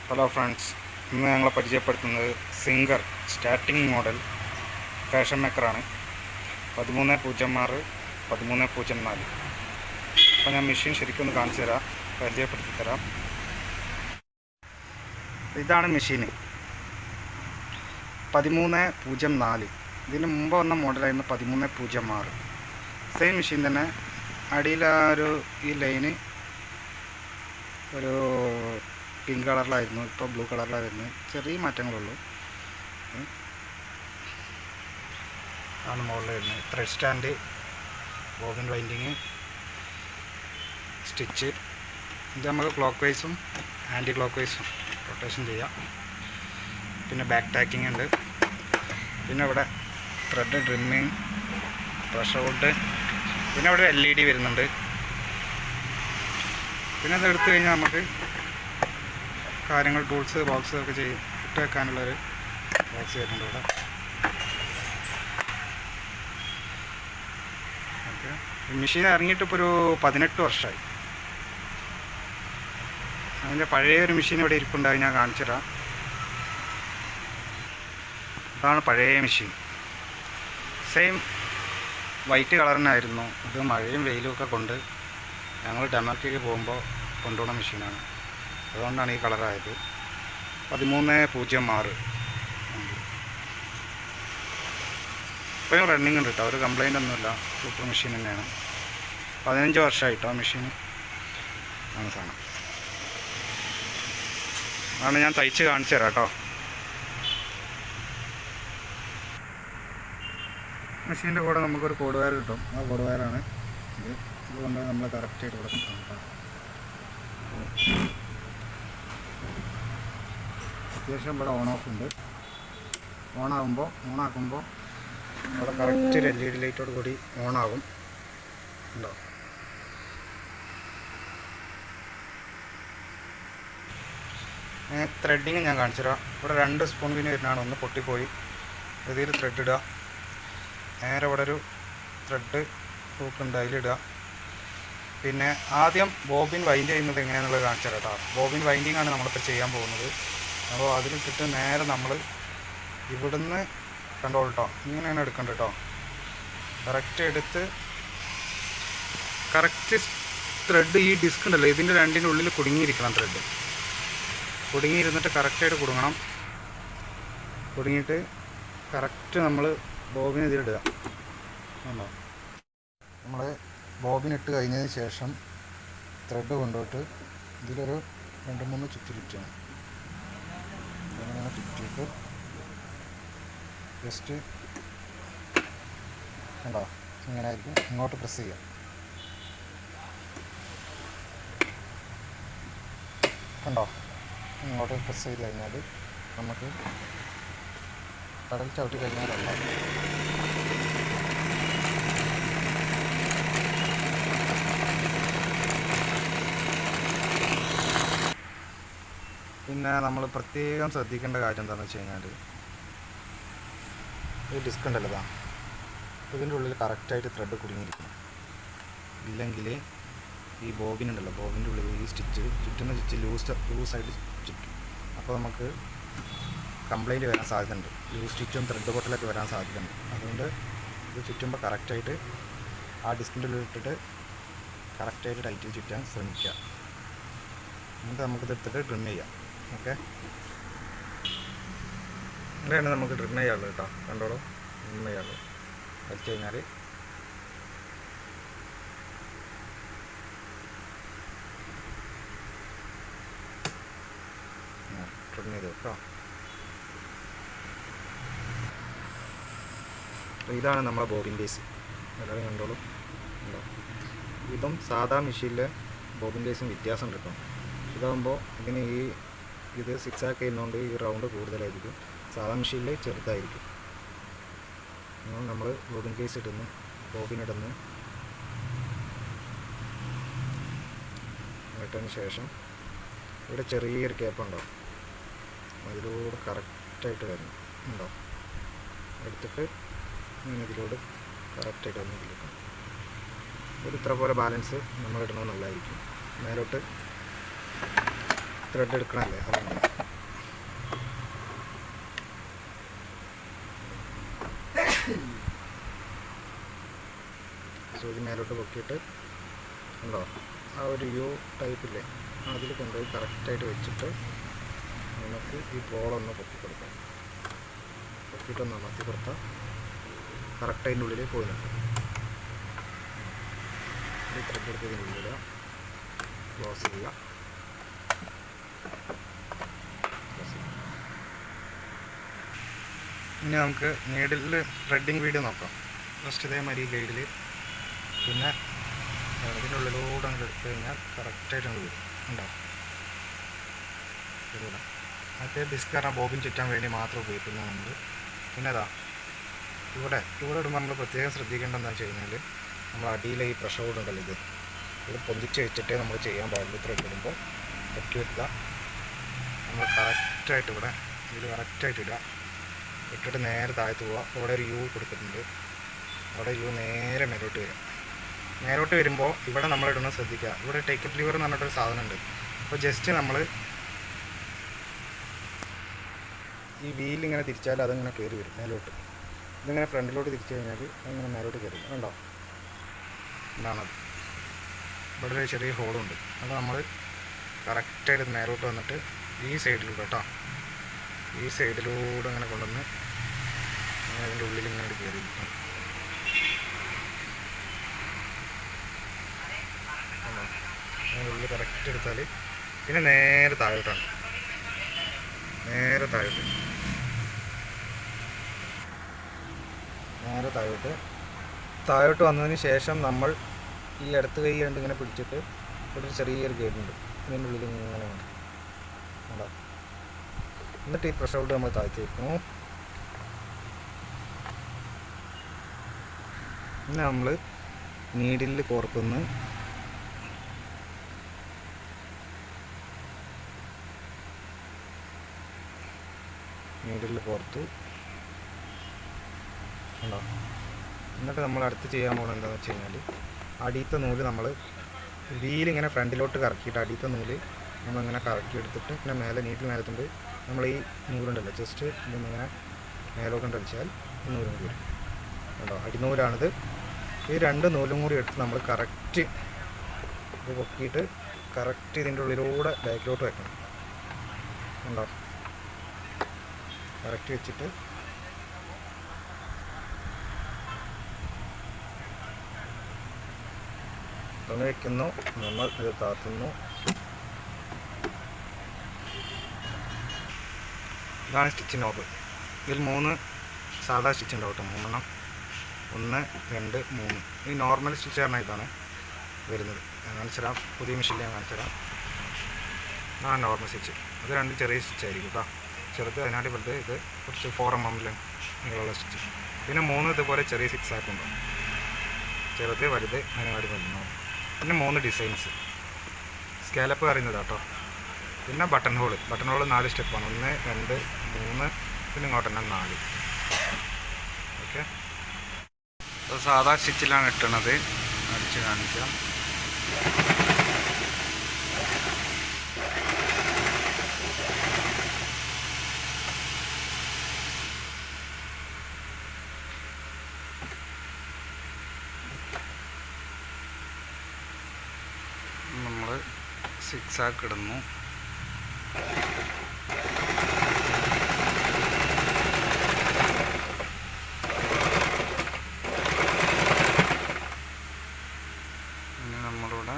Hello friends, ഇന്ന് ഞങ്ങളെ പരിചയപ്പെടുത്തുന്നത് സിംഗർ സ്റ്റാർട്ടിംഗ് മോഡൽ ഫാഷൻ മേക്കറാണ്. 1306 1304. അപ്പോൾ ഞാൻ മെഷീൻ ശരിക്കും ഒന്ന് കാണിച്ചു തരാം, പരിചയപ്പെടുത്തി തരാം. ഇതാണ് മെഷീന് 1304. ഇതിന് മുമ്പ് വന്ന മോഡലായിരുന്നു 1306. സെയിം മെഷീൻ തന്നെ. അടിയിൽ ഈ ലൈന് ഒരു പിങ്ക് കളറിലായിരുന്നു, ഇപ്പോൾ ബ്ലൂ കളറിലായിരുന്നു. ചെറിയ മാറ്റങ്ങളുള്ളൂ. ആണ് മുകളിൽ വരുന്നത്. Thread stand, bobbin winding, stitch. ഇത് നമുക്ക് ക്ലോക്ക് വൈസും ആൻറ്റി ക്ലോക്ക് വൈസും റൊട്ടേഷൻ ചെയ്യാം. പിന്നെ ബാക്ക് ടാക്കിങ് ഉണ്ട്. പിന്നെ ഇവിടെ ത്രെഡ് ട്രിമ്മിങ്, പ്രഷർ വുഡ്, പിന്നെ ഇവിടെ LED വരുന്നുണ്ട്. പിന്നെ അത് എടുത്തു കഴിഞ്ഞാൽ നമുക്ക് കാര്യങ്ങൾ ടൂൾസ് ബോക്സ് ഒക്കെ ഇട്ട് വെക്കാനുള്ളൊരു ബോക്സ് വരുന്നുണ്ട് ഇവിടെ. ഓക്കെ, മെഷീൻ ഇറങ്ങിയിട്ട് ഇപ്പോൾ ഒരു 18 വർഷമായി. അതിൻ്റെ പഴയൊരു മെഷീൻ ഇവിടെ ഇരിപ്പുണ്ടായി, ഞാൻ കാണിച്ചു തരാം. അതാണ് പഴയ മെഷീൻ. Same white കളറിനായിരുന്നു. ഇത് മഴയും വെയിലും ഒക്കെ കൊണ്ട് ഞങ്ങൾ ഡെമോക്ക് പോകുമ്പോൾ കൊണ്ടുപോകുന്ന മെഷീനാണ്. അതുകൊണ്ടാണ് ഈ കളറായത്. 1306. ഇപ്പോഴും റണ്ണിങ് ഉണ്ട് കേട്ടോ, ഒരു കംപ്ലൈൻ്റ് ഒന്നുമില്ല. സൂപ്പർ മെഷീൻ തന്നെയാണ്. 15 വർഷമായിട്ടോ മെഷീൻ ആണ് സാധനം. അതാണ് ഞാൻ തയ്ച്ച് കാണിച്ചു തരാം കേട്ടോ. മെഷീൻ്റെ കൂടെ നമുക്കൊരു കോഡ് വയർ കിട്ടും. ആ കോഡ് വയറാണ് ഇത്. ഇതുകൊണ്ട് നമ്മൾ കറക്റ്റായിട്ട് ഇവിടെ കിട്ടും കേട്ടോ. അത്യാവശ്യം ഇവിടെ ഓൺ ഓഫ് ഉണ്ട്. ഓണാക്കുമ്പോൾ അവിടെ കറക്റ്റ് ഒരു LED ലൈറ്റോട് കൂടി ഓണാകും. ഉണ്ടോ? ത്രെഡിങ് ഞാൻ കാണിച്ചു തരാം. ഇവിടെ 2 സ്പൂൺ പിന്നെ വരുന്നതാണ്. ഒന്ന് പൊട്ടിപ്പോയി. ഇതിൽ ത്രെഡ് ഇടുക. നേരെ ഇവിടെ ഒരു ത്രെഡ് ഹൂക്കുണ്ട്, അതിലിടുക. പിന്നെ ആദ്യം ബോബിൻ വൈൻഡ് ചെയ്യുന്നത് എങ്ങനെയാണെന്നുള്ളത് കാണിച്ചു തരാം കേട്ടോ. ബോബിൻ വൈൻഡിങ് ആണ് നമ്മളിപ്പോൾ ചെയ്യാൻ പോകുന്നത്. അപ്പോൾ അതിലിട്ടിട്ട് നേരെ നമ്മൾ ഇവിടുന്ന് കണ്ടോളൂ കേട്ടോ. ഇങ്ങനെയാണ് എടുക്കേണ്ടത് കേട്ടോ. കറക്റ്റ് എടുത്ത് കറക്റ്റ് ത്രെഡ് ഈ ഡിസ്ക് ഉണ്ടല്ലോ, ഇതിൻ്റെ രണ്ടിൻ്റെ ഉള്ളിൽ കുടുങ്ങിയിരിക്കണം. ത്രെഡ് കുടുങ്ങിയിരുന്നിട്ട് കറക്റ്റായിട്ട് കുടുങ്ങണം. കുടുങ്ങിയിട്ട് കറക്റ്റ് നമ്മൾ ബോബിൻ ഇതിലിടുക. ഉണ്ടോ? നമ്മൾ ബോബിനിട്ട് കഴിഞ്ഞതിന് ശേഷം ത്രെഡ് കൊണ്ടുപോയിട്ട് ഇതിലൊരു 2-3 ചുറ്റിയാണ്. അങ്ങനെ ചുറ്റിയിട്ട് ജസ്റ്റ് കണ്ടോ, ഇങ്ങനെ ആയിരിക്കും. ഇങ്ങോട്ട് പ്രസ് ചെയ്യാം. കണ്ടോ, ഇങ്ങോട്ട് പ്രസ് ചെയ്ത് കഴിഞ്ഞാൽ നമുക്ക് കടൽ ചവിട്ടി കഴിഞ്ഞാലല്ല. പിന്നെ നമ്മൾ പ്രത്യേകം ശ്രദ്ധിക്കേണ്ട കാര്യം എന്താണെന്ന് വെച്ച് കഴിഞ്ഞാൽ, ഈ ഡിസ്ക് ഉണ്ടല്ലോ, ഇതിൻ്റെ ഉള്ളിൽ കറക്റ്റായിട്ട് ത്രെഡ് കുടുങ്ങിയിരിക്കണം. ഇല്ലെങ്കിൽ ഈ ബോബിൻ ഉണ്ടല്ലോ, ബോബിൻ്റെ ഉള്ളിൽ ഈ ചുറ്റുന്ന ലൂസായിട്ട് ചുറ്റും. അപ്പോൾ നമുക്ക് കംപ്ലൈൻറ്റ് വരാൻ സാധ്യതയുണ്ട്. ലൂസ് സ്റ്റിച്ചും ത്രെഡ് പൊട്ടലൊക്കെ വരാൻ സാധ്യതയുണ്ട്. അതുകൊണ്ട് ഇത് ചുറ്റുമ്പോൾ കറക്റ്റായിട്ട് ആ ഡിസ്കിൻ്റെ ഉള്ളിൽ ഇട്ടിട്ട് കറക്റ്റായിട്ട് ടൈറ്റിൽ ചുറ്റാൻ ശ്രമിക്കുക. എന്നിട്ട് നമുക്കിത് എടുത്തിട്ട് ട്രിം ചെയ്യാം. ഓക്കെ, ഇങ്ങനെയാണ് നമുക്ക് ട്രിം ചെയ്യാറുള്ളത് കേട്ടോ. കണ്ടോളൂ, ട്രിം ചെയ്യാറുള്ളത് വലിച്ചു കഴിഞ്ഞാൽ ട്രിം ചെയ്ത് കേട്ടോ. ഇതാണ് നമ്മളെ ബോബിൻ ബേസ്. എല്ലാവരും കണ്ടോളൂ. ഉണ്ടോ? ഇതും സാധാ മെഷീനിലെ ബോബിൻ ബേസും വ്യത്യാസമുണ്ട് കേട്ടോ. ഇതാകുമ്പോൾ ഇതിന് ഇത് 6 ആക്ക് ചെയ്യുന്നതുകൊണ്ട് ഈ റൗണ്ട് കൂടുതലായിരിക്കും. സാധാ മെഷീനിൽ ചെറുതായിരിക്കും. നമ്മൾ ബോബിൻ കേസ് ബോബിനിടുന്നു. ഇട്ടതിന് ശേഷം ഇവിടെ ചെറിയൊരു ക്യാപ്പുണ്ടോ, അതിലൂടെ കറക്റ്റായിട്ട് വരണം. ഉണ്ടോ? എടുത്തിട്ട് ഇങ്ങനെ ഇതിലൂടെ കറക്റ്റായിട്ട് വന്ന് ഇതിലേക്ക് ഒരു ഇത്ര പോലെ ബാലൻസ് നമ്മൾ ഇടുന്നത് നല്ലതായിരിക്കും. മേലോട്ട് ത്രെഡ് എടുക്കണമല്ലേ, അതുകൊണ്ട് ത്രെഡ് പൊക്കിയിട്ട് ഉണ്ടോ ആ ഒരു യു ടൈപ്പില്ലേ അതിൽ കൊണ്ടുപോയി കറക്റ്റായിട്ട് വെച്ചിട്ട് നമുക്ക് ഈ പോളൊന്ന് പൊക്കി കൊടുക്കാം. പൊക്കിയിട്ടൊന്ന് അമർത്തി കൊടുത്താൽ കറക്റ്റ് അതിൻ്റെ ഉള്ളിൽ പോകുന്നുണ്ട്. ഈ ത്രെഡ് എടുത്ത് ഇതിൻ്റെ ഉള്ളിൽ ക്ലോസ് ചെയ്യുക. ഇനി നമുക്ക് നീഡിൽ ത്രെഡിങ് വീഡിയോ നോക്കാം. ഫസ്റ്റ് ഇതേമാതിരി ഈ ഗൈഡിൽ പിന്നെ ഇതിൻ്റെ ഉള്ളിലൂടെ അങ്ങോട്ട് എടുത്തു കഴിഞ്ഞാൽ കറക്റ്റായിട്ട് അങ്ങ് വരും. ഉണ്ടാവും ഇതിലൂടെ. മറ്റേ ഡിസ്കാരണ ബോബിൻ ചുറ്റാൻ വേണ്ടി മാത്രം ഉപയോഗിക്കുന്ന നമ്മൾ. പിന്നെ അതാ ഇവിടെ ഇടുമ്പോൾ നമ്മൾ പ്രത്യേകം ശ്രദ്ധിക്കേണ്ടതെന്ന് വെച്ച് കഴിഞ്ഞാൽ നമ്മൾ അടിയിലെ ഈ പ്രഷർ ബോർഡ് ഉണ്ടല്ലോ, ഇത് പൊന്തിച്ച് വെച്ചിട്ടേ നമ്മൾ ചെയ്യാൻ പാടുള്ളൂ. ത്രെഡ് ഇടുമ്പോൾ പൊക്കി വെക്കുക. നമ്മൾ കറക്റ്റായിട്ട് ഇവിടെ ഇതിൽ കറക്റ്റായിട്ട് ഇടുക. ഇട്ടിട്ട് നേരെ താഴത്ത് പോവുക. ഇവിടെ ഒരു യു കൊടുക്കുന്നുണ്ട്. അവിടെ യു നേരെ മേലോട്ട് വരിക. മേലോട്ട് വരുമ്പോൾ ഇവിടെ നമ്മളിടുന്നത് ശ്രദ്ധിക്കുക. ഇവിടെ ടേക്കപ്പ് ലിവർ എന്ന് പറഞ്ഞിട്ടൊരു സാധനമുണ്ട്. അപ്പോൾ ജസ്റ്റ് നമ്മൾ ഈ വീലിങ്ങനെ തിരിച്ചാൽ അതിങ്ങനെ കയറി വരും മേലോട്ട്. ഇതിങ്ങനെ ഫ്രണ്ടിലോട്ട് തിരിച്ചു കഴിഞ്ഞാൽ അതിങ്ങനെ മേലോട്ട് കയറി കണ്ടോ. എന്താണത് ഇവിടെ ഒരു ചെറിയ ഹോളുണ്ട്. അത് നമ്മൾ കറക്റ്റായിട്ട് മേലോട്ട് വന്നിട്ട് ഈ സൈഡിലൂടെ കേട്ടോ, ഈ സൈഡിലൂടെ അങ്ങനെ കൊണ്ടുവന്ന് അതിൻ്റെ ഉള്ളിൽ ഇങ്ങനെ കയറി ഇരിക്കും. അതിൻ്റെ ഉള്ളിൽ കറക്റ്റ് എടുത്താൽ പിന്നെ നേരെ താഴോട്ടാണ്. നേരെ താഴോട്ട് വന്നതിന് ശേഷം നമ്മൾ ഈ അടുത്ത് കൈ കണ്ട് ഇങ്ങനെ പിടിച്ചിട്ട് ഒരു ചെറിയൊരു ഗേറ്റുണ്ട്. ഇതിൻ്റെ ഉള്ളിൽ ഇങ്ങനെ ഉണ്ടാവും. എന്നിട്ട് ഈ പ്രഷർ ബോർഡ് നമ്മൾ താഴ്ത്തി വെക്കുന്നു. പിന്നെ നമ്മൾ നീഡിൽ കോർക്കുന്നു. നീഡിൽ കോർത്തു ഉണ്ടോ. എന്നിട്ട് നമ്മൾ അടുത്ത് ചെയ്യാൻ പോകുന്നത് എന്താണെന്ന് വെച്ച് കഴിഞ്ഞാൽ അടിയത്തെ നൂല് നമ്മൾ വീലിങ്ങനെ ഫ്രണ്ടിലോട്ട് കറക്കിയിട്ട് അടിയത്തെ നൂല് നമ്മളിങ്ങനെ കറക്കി എടുത്തിട്ട് പിന്നെ മേലെ നീട്ടിൽ മേലത്തുണ്ട് നമ്മൾ ഈ നൂലുണ്ടല്ലോ ജസ്റ്റ് ഇതൊന്നിങ്ങനെ മേലോട്ട് അടിച്ചാൽ ഈ നൂലും കൂടി വരും കേട്ടോ. അടിനൂലാണിത്. ഈ രണ്ട് നൂലും കൂടി എടുത്ത് നമ്മൾ കറക്റ്റ് ഇത് പൊക്കിയിട്ട് കറക്റ്റ് ഇതിൻ്റെ ഉള്ളിലൂടെ ബാക്കിലോട്ട് വെക്കണം ഉണ്ടോ. കറക്റ്റ് വെച്ചിട്ട് തുണി വയ്ക്കുന്നു. നമ്മൾ ഇത് താത്തുന്നു. ഇതാണ് സ്റ്റിച്ച് നോബ്. ഇതിൽ 3 സാധാ സ്റ്റിച്ച് ഉണ്ടാവും കേട്ടോ. 3 എണ്ണം. 1, 2, 3. ഈ നോർമൽ സ്റ്റിച്ച് പറഞ്ഞാൽ ഇതാണ് വരുന്നത്. ഞാൻ കാണിച്ചുതരാം. പുതിയ മെഷീനിൽ ഞാൻ കാണിച്ചുതരാം. ആ നോർമൽ സ്റ്റിച്ച് അത് 2 ചെറിയ സ്റ്റിച്ച് ആയിരിക്കും കേട്ടോ. ചെറുത് അതിനാട്ടി വലുത്. ഇത് കുറച്ച് 4 mm നീളമുള്ള സ്റ്റിച്ച്. പിന്നെ 3 ഇതുപോലെ ചെറിയ 6 ആക്ക് ഉണ്ടാവും. ചെറുത് വലുത് അതിനാട്ടി വലുതുണ്ടാവും. പിന്നെ 3 ഡിസൈൻസ്. സ്കാലപ്പ് പറയുന്നത് കേട്ടോ. പിന്നെ ബട്ടൺ ഹോൾ 4 സ്റ്റെപ്പാണ്. 1, 2, 3 പിന്നെ ഇങ്ങോട്ട് തന്നെ 4. ഓക്കെ. അപ്പോൾ സാധാ സ്റ്റിച്ചിലാണ് ഇട്ടണത്. അടിച്ച് കാണിക്കാം. നമ്മൾ 6 ആക്ക് ഇടുന്നു. ഇനി നമ്മളിവിടെ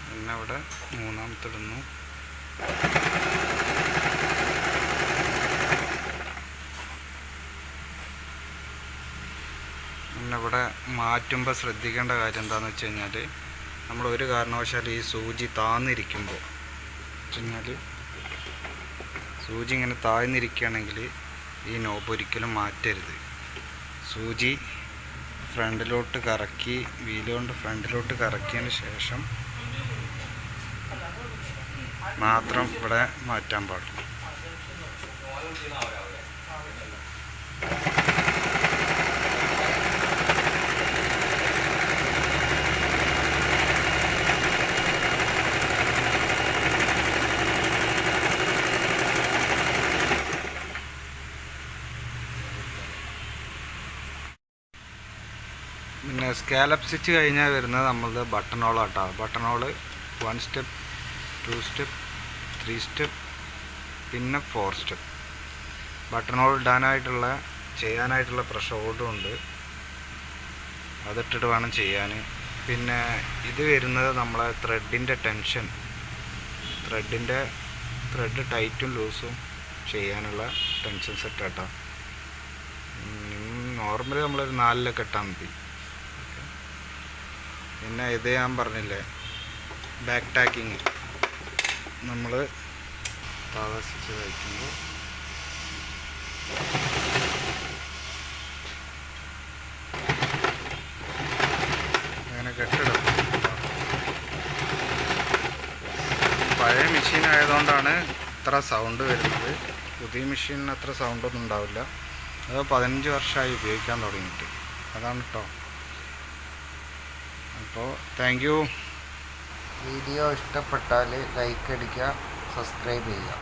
പിന്നെ ഇവിടെ 3-ാമത്തെ ഇടുന്നു. പിന്നെ ഇവിടെ മാറ്റുമ്പോൾ ശ്രദ്ധിക്കേണ്ട കാര്യം എന്താണെന്ന് വെച്ച് കഴിഞ്ഞാൽ നമ്മൾ ഒരു കാരണവശാലും ഈ സൂചി താന്നിരിക്കുമ്പോൾ വെച്ച് കഴിഞ്ഞാൽ സൂചി ഇങ്ങനെ താഴ്ന്നിരിക്കുകയാണെങ്കിൽ ഈ നോബ് ഒരിക്കലും മാറ്റരുത്. സൂചി ഫ്രണ്ടിലോട്ട് കറക്കി വീല് കൊണ്ട് ഫ്രണ്ടിലോട്ട് കറക്കിയതിന് ശേഷം മാത്രം ഇവിടെ മാറ്റാൻ പാടുള്ളൂ. സ്കാലപ്പ് സ്റ്റിച്ച് കഴിഞ്ഞാൽ വരുന്നത് നമ്മളത് ബട്ടൺ ഹോളാട്ടോ. Button hole 1 step, 2 step, 3 step, പിന്നെ 4 സ്റ്റെപ്പ്. ബട്ടൺ ഹോൾ ഇടാനായിട്ടുള്ള ചെയ്യാനായിട്ടുള്ള പ്രഷർ ഹോൾഡും ഉണ്ട്, അതിട്ടിട്ട് വേണം ചെയ്യാൻ. പിന്നെ ഇത് വരുന്നത് നമ്മളെ ത്രെഡിൻ്റെ ടെൻഷൻ, ത്രെഡ് ടൈറ്റും ലൂസും ചെയ്യാനുള്ള ടെൻഷൻ സെറ്റ് ആട്ടോ. നോർമലി നമ്മളൊരു 4 ഇട്ടാൽ മതി. പിന്നെ ഇത് ഞാൻ പറഞ്ഞില്ലേ ബാക്ക് ടാക്കിങ്, നമ്മൾ താഴെ സ്റ്റിച്ച് കഴിക്കുമ്പോൾ അങ്ങനെ കെട്ടിടും. പഴയ മെഷീൻ ആയതുകൊണ്ടാണ് ഇത്ര സൗണ്ട് വരുന്നത്. പുതിയ മെഷീനിന് അത്ര സൗണ്ടൊന്നും ഉണ്ടാവില്ല. അത് 15 വർഷമായി ഉപയോഗിക്കാൻ തുടങ്ങിയിട്ട്, അതാണ് കേട്ടോ. അപ്പോൾ താങ്ക് യു. വീഡിയോ ഇഷ്ടപ്പെട്ടാൽ ലൈക്ക് അടിക്കുക, സബ്സ്ക്രൈബ് ചെയ്യുക.